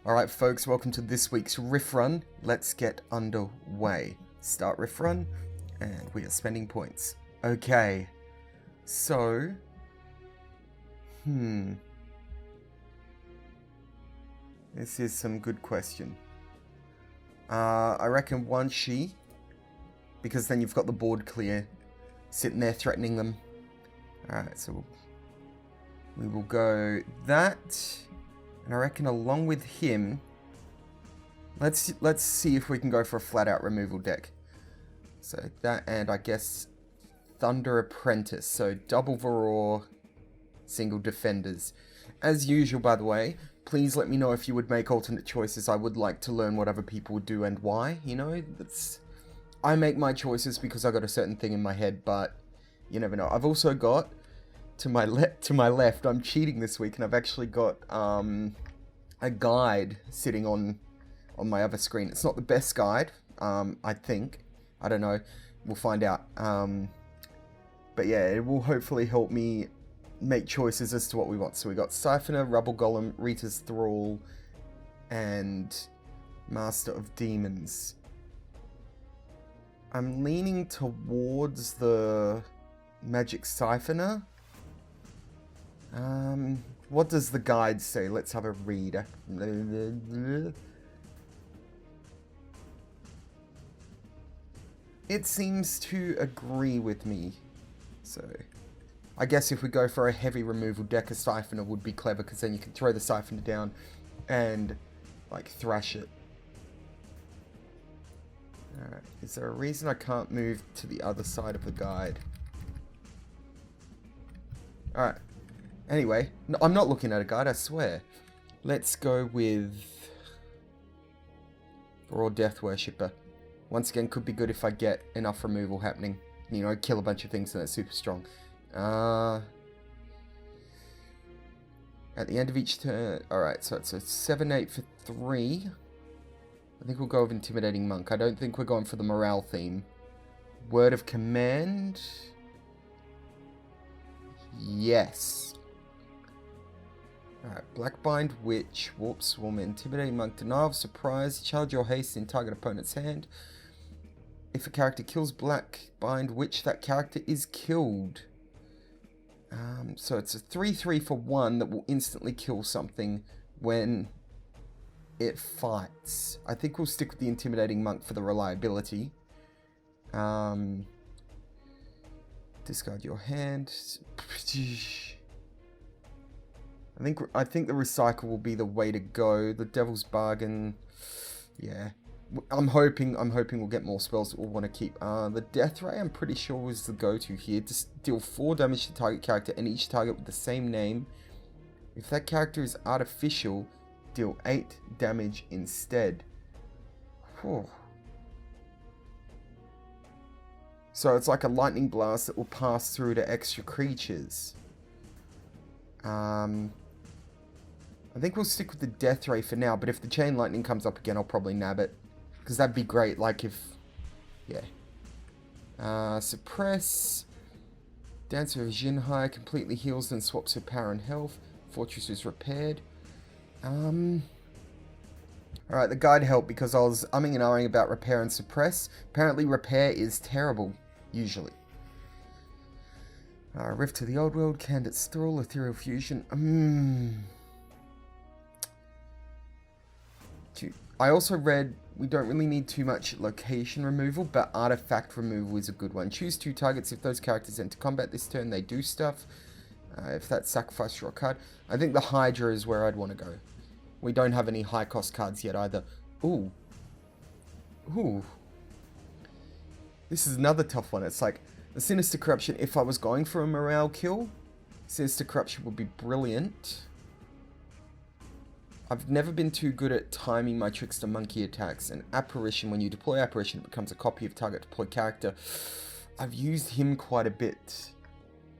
Alright folks, welcome to this week's Riff Run. Let's get underway. Start Riff Run, and we are spending points. Okay, so... This is some good question. I reckon one she, because then you've got the board clear, sitting there threatening them. Alright, so we will go that, and I reckon along with him, let's see if we can go for a flat out removal deck. So that, and I guess Thunder Apprentice, so double Varroa, single defenders. As usual, by the way, please let me know if you would make alternate choices. I would like to learn what other people would do and why, you know, I make my choices because I got a certain thing in my head, but you never know. I've also got, to my left, I'm cheating this week, and I've actually got a guide sitting on my other screen. It's not the best guide, I think. I don't know. We'll find out. But yeah, it will hopefully help me make choices as to what we want. So we got Siphoner, Rubble Golem, Rita's Thrall, and Master of Demons. I'm leaning towards the Magic Siphoner. What does the guide say? Let's have a read. It seems to agree with me. So, I guess if we go for a heavy removal deck, a Siphoner would be clever, because then you can throw the Siphoner down and, like, thrash it. Alright, is there a reason I can't move to the other side of the guide? Alright. Anyway, no, I'm not looking at a guide, I swear. Let's go with Raw Death Worshipper. Once again, could be good if I get enough removal happening. You know, kill a bunch of things and that's super strong. At the end of each turn... Alright, so it's a 7-8 for 3. I think we'll go with Intimidating Monk. I don't think we're going for the morale theme. Word of Command... Yes. Alright, Blackbind Witch, Warp Swarm, Intimidating Monk, Denial of Surprise, charge your haste in target opponent's hand. If a character kills Blackbind Witch, that character is killed. So it's a 3/3 for 1 that will instantly kill something when it fights. I think we'll stick with the Intimidating Monk for the reliability. Discard your hand. I think the recycle will be the way to go. The Devil's Bargain, yeah. I'm hoping we'll get more spells that we'll want to keep. The Death Ray, I'm pretty sure, was the go-to here. Just deal 4 damage to target character and each target with the same name. If that character is artificial, deal 8 damage instead. Whew. So it's like a lightning blast that will pass through to extra creatures. I think we'll stick with the Death Ray for now, but if the Chain Lightning comes up again, I'll probably nab it. Because that'd be great, like if... Yeah. Suppress. Dancer of Jinhai completely heals and swaps her power and health. Fortress is repaired. Alright, the guide helped because I was umming and ahhing about repair and suppress. Apparently repair is terrible, usually. Rift to the Old World, Candid Thrall, Ethereal Fusion. I also read we don't really need too much location removal, but artifact removal is a good one. Choose 2 targets. If those characters enter combat this turn, they do stuff. If that's sacrifice, draw a card. I think the Hydra is where I'd want to go. We don't have any high cost cards yet either. Ooh. Ooh. This is another tough one. It's like the Sinister Corruption. If I was going for a morale kill, Sinister Corruption would be brilliant. I've never been too good at timing my Trickster Monkey attacks. And Apparition, when you deploy Apparition, it becomes a copy of target deployed character. I've used him quite a bit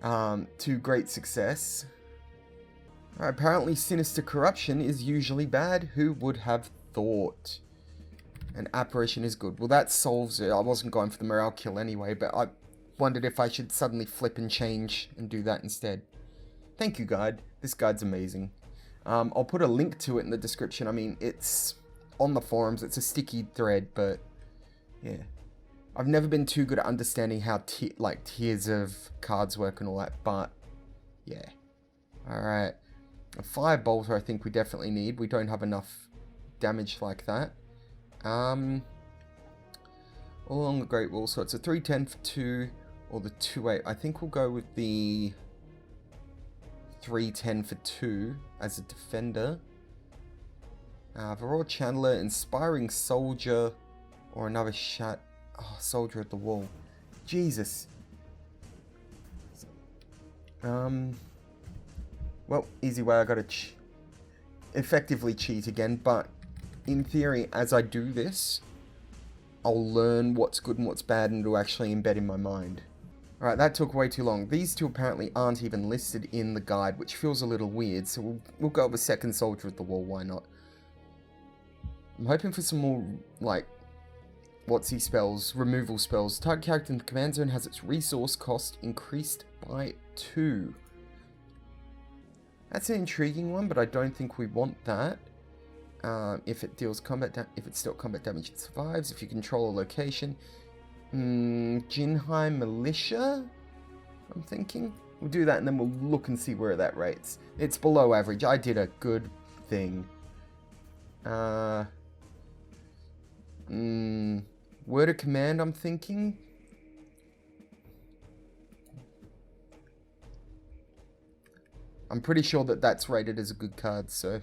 to great success. Apparently Sinister Corruption is usually bad. Who would have thought? And Apparition is good. Well, that solves it. I wasn't going for the morale kill anyway, but I wondered if I should suddenly flip and change and do that instead. Thank you, guide. This guide's amazing. I'll put a link to it in the description. I mean, it's on the forums. It's a sticky thread, but yeah. I've never been too good at understanding how tiers of cards work and all that, but yeah. Alright. A fire bolter I think we definitely need. We don't have enough damage like that. All along the Great Wall, so it's a 310 for 2 or the 2-8. I think we'll go with the 310 for 2 as a defender. Varroa Chandler, Inspiring Soldier, or another Soldier at the Wall. Jesus. Well, easy way, I gotta effectively cheat again, but in theory, as I do this, I'll learn what's good and what's bad, and it'll actually embed in my mind. Alright, that took way too long. These two apparently aren't even listed in the guide, which feels a little weird, so we'll go with second Soldier at the Wall, why not? I'm hoping for some more, like, spells, removal spells. Target character in the command zone has its resource cost increased by 2. That's an intriguing one, but I don't think we want that. If it deals if it's dealt combat damage, it survives. If you control a location, Jinhai Militia. I'm thinking we'll do that, and then we'll look and see where that rates. It's below average. I did a good thing. Word of command. I'm thinking. I'm pretty sure that that's rated as a good card, so...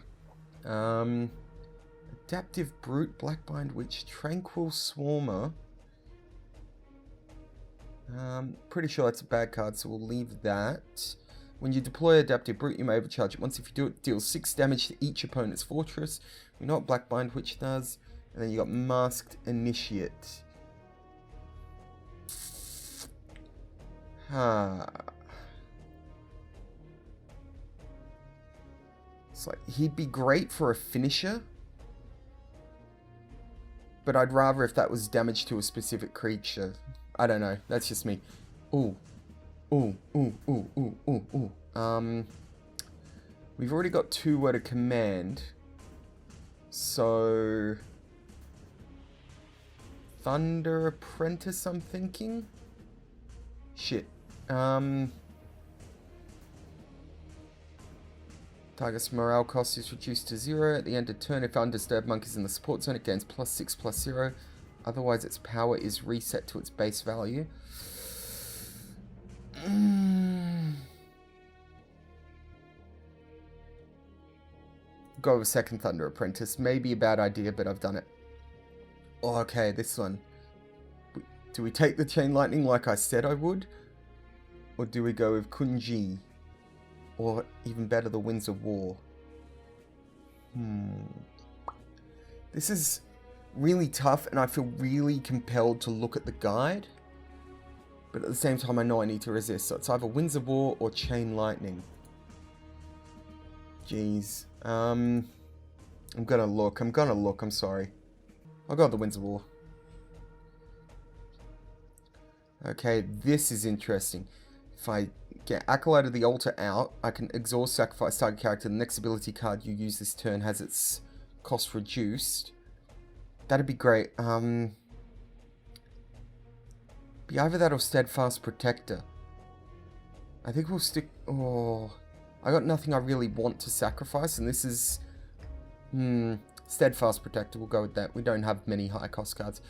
Adaptive Brute, Blackbind Witch, Tranquil Swarmer. Pretty sure that's a bad card, so we'll leave that. When you deploy Adaptive Brute, you may overcharge it once. If you do, it deals 6 damage to each opponent's fortress. We know what Blackbind Witch does. And then you got Masked Initiate. It's like, he'd be great for a finisher. But I'd rather if that was damage to a specific creature. I don't know. That's just me. Ooh. Ooh, ooh, ooh, ooh, ooh, ooh. We've already got 2 word of command. So... Thunder Apprentice, I'm thinking? Shit. Target's morale cost is reduced to 0. At the end of turn, if Undisturbed Monk is in the support zone, it gains +6/+0. Otherwise, its power is reset to its base value. Go with second Thunder Apprentice. Maybe a bad idea, but I've done it. Oh, okay, this one. Do we take the Chain Lightning like I said I would? Or do we go with Kunji? Or, even better, the Winds of War. This is really tough, and I feel really compelled to look at the guide. But at the same time, I know I need to resist. So it's either Winds of War or Chain Lightning. Jeez. I'm gonna look. I'm sorry. I'll go with the Winds of War. Okay, this is interesting. If I get Acolyte of the Altar out, I can exhaust sacrifice target character. The next ability card you use this turn has its cost reduced. That'd be great. Be either that or Steadfast Protector. I think we'll stick... Oh, I got nothing I really want to sacrifice, and this is... Steadfast Protector, we'll go with that. We don't have many high cost cards.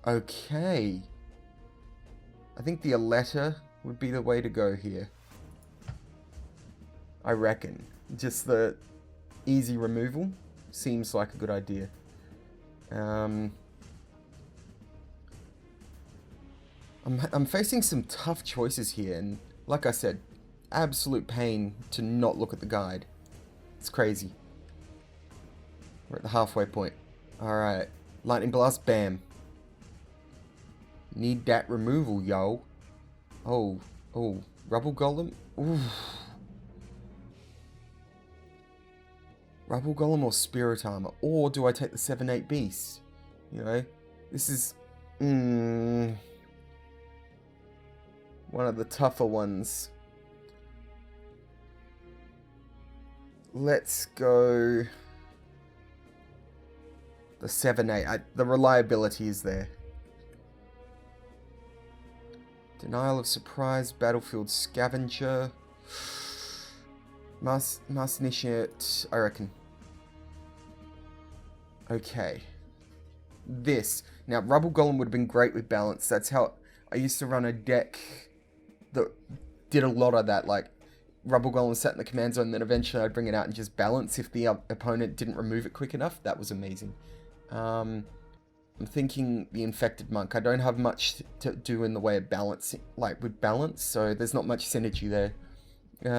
Okay. I think the Aletta would be the way to go here. I reckon. Just the easy removal seems like a good idea. I'm facing some tough choices here, and like I said, absolute pain to not look at the guide. It's crazy. We're at the halfway point. Alright. Lightning Blast, bam. Need that removal, yo. Oh. Rubble Golem? Ooh. Rubble Golem or Spirit Armor? Or do I take the 7/8 Beast? You know? This is... one of the tougher ones. Let's go the 7-8. The reliability is there. Denial of surprise, battlefield scavenger. Mass initiate, I reckon. Okay. This. Now, Rubble Golem would have been great with balance. That's how I used to run a deck that did a lot of that. Like, Rubble Golem sat in the command zone, and then eventually I'd bring it out and just balance if the opponent didn't remove it quick enough. That was amazing. I'm thinking the Infected Monk. I don't have much to do in the way of balancing, like with balance, so there's not much synergy there.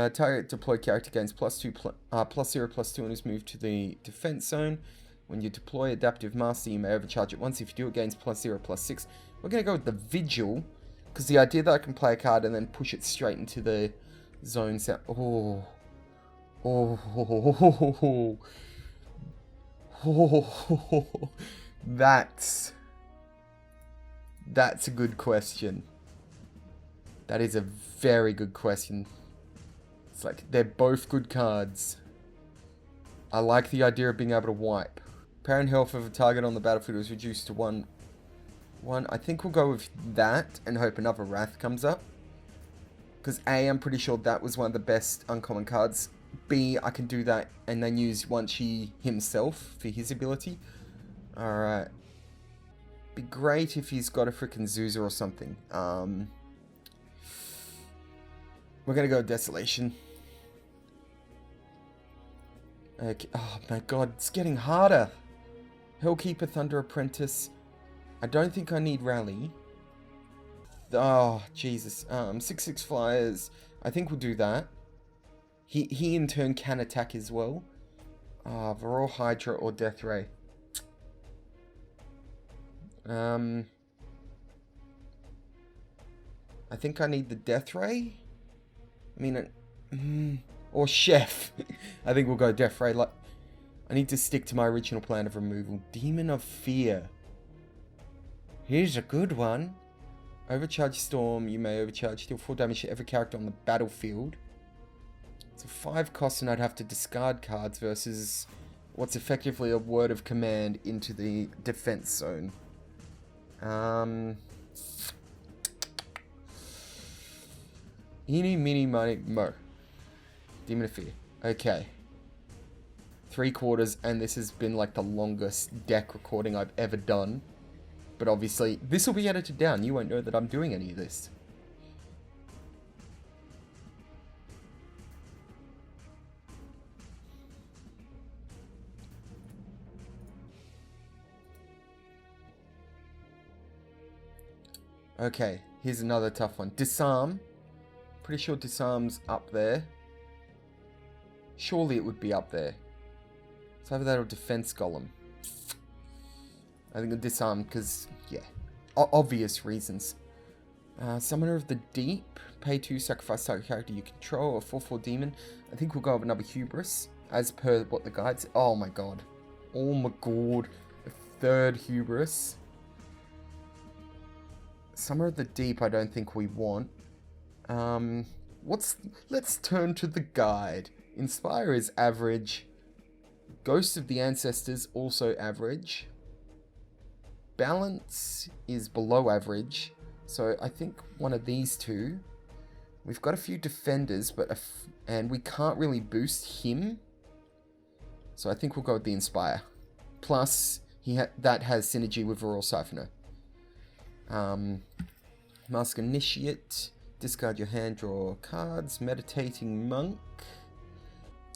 Target deployed character gains +0/+2 on his move to the defense zone. When you deploy Adaptive Master, you may overcharge it once. If you do, it gains +0/+6. We're going to go with the Vigil, because the idea that I can play a card and then push it straight into the zone sound. That's a good question. That is a very good question. It's like, they're both good cards. I like the idea of being able to wipe. Power and health of a target on the battlefield is reduced to 1. I think we'll go with that and hope another Wrath comes up. Because A, I'm pretty sure that was one of the best uncommon cards. B, I can do that and then use One-Chi himself for his ability. Alright. Be great if he's got a freaking Zuza or something. We're gonna go Desolation. Okay. Oh my god, it's getting harder. Hellkeeper, Thunder Apprentice. I don't think I need Rally. Oh, Jesus. 6/6 flyers. I think we'll do that. He in turn can attack as well. Varroa Hydra or Death Ray. I think I need the Death Ray. I mean, or Chef. I think we'll go Death Ray. Like, I need to stick to my original plan of removal. Demon of Fear. Here's a good one. Overcharge Storm. You may overcharge. Deal 4 damage to every character on the battlefield. It's a 5 cost and I'd have to discard cards versus what's effectively a word of command into the defense zone. Eeny, meeny, miny, mo. Demon of Fear. Okay. 3/4, and this has been like the longest deck recording I've ever done. But obviously, this will be edited down. You won't know that I'm doing any of this. Okay, here's another tough one. Disarm. Pretty sure Disarm's up there. Surely it would be up there. It's either that or Defense Golem. I think a Disarm because, yeah, obvious reasons. Summoner of the Deep. Pay 2, sacrifice target character you control. A 4/4 demon. I think we'll go with another Hubris, as per what the guide said. Oh my god. Oh my god. A 3rd Hubris. Summoner of the Deep I don't think we want. Let's turn to the guide. Inspire is average. Ghost of the Ancestors also average. Balance is below average. So I think one of these two. We've got a few defenders, and we can't really boost him. So I think we'll go with the Inspire. Plus, that has synergy with Varroa Siphoner. Mask Initiate. Discard your hand, draw cards. Meditating Monk.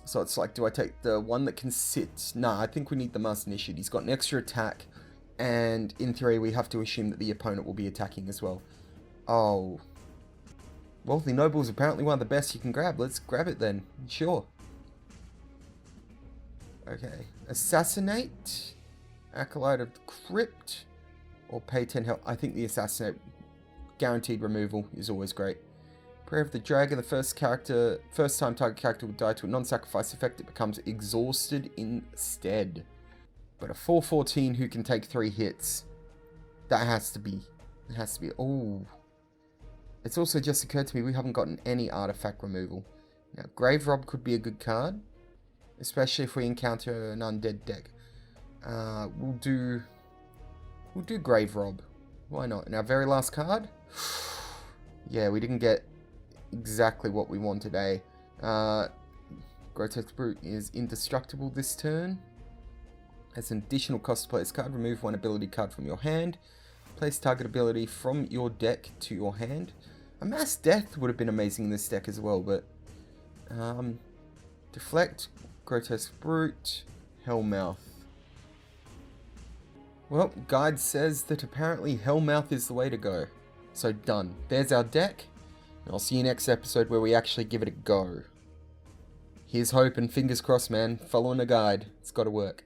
So it's like, do I take the one that can sit? Nah, I think we need the Mask Initiate. He's got an extra attack. And in theory, we have to assume that the opponent will be attacking as well. Oh. Wealthy Noble is apparently one of the best you can grab. Let's grab it then. Sure. Okay. Assassinate. Acolyte of the Crypt. Or pay 10 health. I think the Assassinate guaranteed removal is always great. Prayer of the Dragon. The first time target character will die to a non-sacrifice effect. It becomes exhausted instead. But a 4/14 who can take 3 hits. That has to be. It has to be. Oh. It's also just occurred to me we haven't gotten any artifact removal. Now, Grave Rob could be a good card. especially if we encounter an undead deck. We'll do Grave Rob. Why not? And our very last card? Yeah, we didn't get exactly what we wanted, eh? Grotesque Brute is indestructible this turn. As an additional cost to play this card, remove one ability card from your hand. Place target ability from your deck to your hand. A Mass Death would have been amazing in this deck as well, but... Deflect, Grotesque Brute, Hellmouth. Well, Guide says that apparently Hellmouth is the way to go. So done. There's our deck. And I'll see you next episode where we actually give it a go. Here's hope and fingers crossed, man. Following a guide. It's got to work.